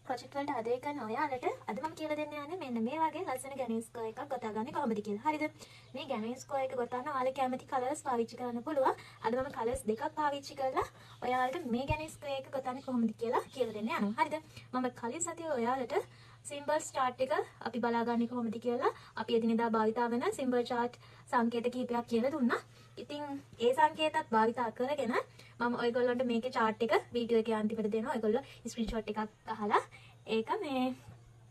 Project වලට ආදරය කරන ඔයාලට අද මම කියලා දෙන්න යන්නේ මෙන්න මේ වගේ ලස්සන ගැනීම් ස්කෝර් එකක් ගොතාගන්නේ කොහොමද කියලා. හරිද? මේ ගැනීම් ස්කෝර් එක ගොතන්න ඔයාලා කැමති කලර්ස් පාවිච්චි කරන්න පුළුවන්. අද මම කලර්ස් දෙකක් පාවිච්චි කරලා ඔයාලට මේ ගැනීම් ස්කෝර් එක ගොතන්නේ කොහොමද කියලා කියලා දෙන්න යනවා. හරිද? මම කලින් සතියේ ඔයාලට සිම්බල්ස් chart එක අපි බලාගන්නේ කොහොමද කියලා අපි එදිනෙදා භාවිතා වෙන සිම්බල් chart සංකේත කිහිපයක් කියලා දුන්නා. ඉතින් ඒ සංකේතත් භාවිතා කරගෙන මම ඔයගොල්ලන්ට මේකේ chart එක වීඩියෝ එකේ අන්තිමට දෙනවා. ඔයගොල්ලෝ ස්ක්‍රීන්ෂොට් එකක් අහලා ඒක මේ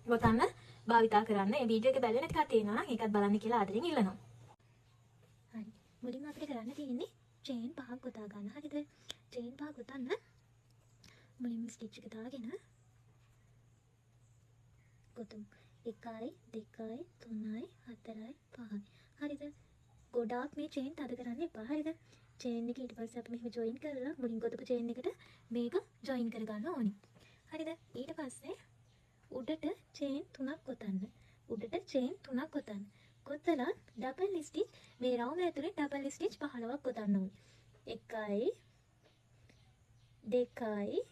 ගොතන්න භාවිතා කරන්න. මේ වීඩියෝ එක බැලුවෙ නැති කට්ටිය ඉන්නවා නම් ඒකත් බලන්න කියලා ආදරෙන් ඉල්ලනවා. හරි. මුලින්ම අපිට කරන්න තියෙන්නේ චේන් පහක් ගොතා ගන්න. හරිද? චේන් පහ ගොතන්න මුලින්ම ස්ටිච් එක දාගෙන ගොතමු. 1යි 2යි 3යි 4යි 5යි. හරිද? ගොඩාක් මේ චේන් තද කරන්න එපා. හරිද? චේන් එක ඊට පස්සේ අපි මෙහෙම ජොයින් කරලා මුලින් ගොතපු චේන් එකට මේක ජොයින් කරගන්න ඕනි. හරිද? ඊට පස්සේ උඩට චේන් 3ක් ගොතන්න. උඩට චේන් 3ක් ගොතන්න. ගොතලා ඩබල් ස්ටිච් මේ රවුම ඇතුලේ ඩබල් ස්ටිච් 15ක් ගොතන්න ඕනි. 1යි 2යි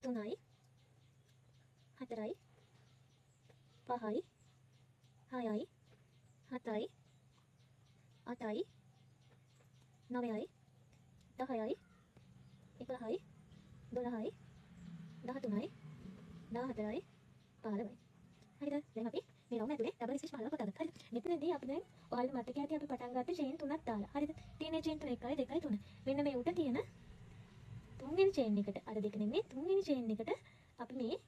3යි 4යි 5යි 6යි 7යි 8යි 9යි 10යි 11යි 12යි 13යි 14යි 15යි. හරිද? දැන් අපි මේ රවුම ඇතුලේ ඩබල් ස්ටිච් 15ක් ගොතාගත්තා. හරිද? මෙතනදී අපි දැන් ඔයාලට මතක ඇති අපි පටන් ගත්තේ චේන් 3ක් දාලා. හරිද? තියෙන චේන් 3 1යි 2යි 3. මෙන්න මේ උඩ තියෙන තුන්වෙනි චේන් එකට අර දෙක නෙමෙයි තුන්වෙනි චේන් එකට අපි මේ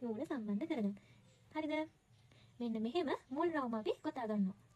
නූල සම්බන්ධ කරගන්න. හරිද? මෙන්න මෙහෙම මුල් රවුම අපි ගොතා ගන්නවා.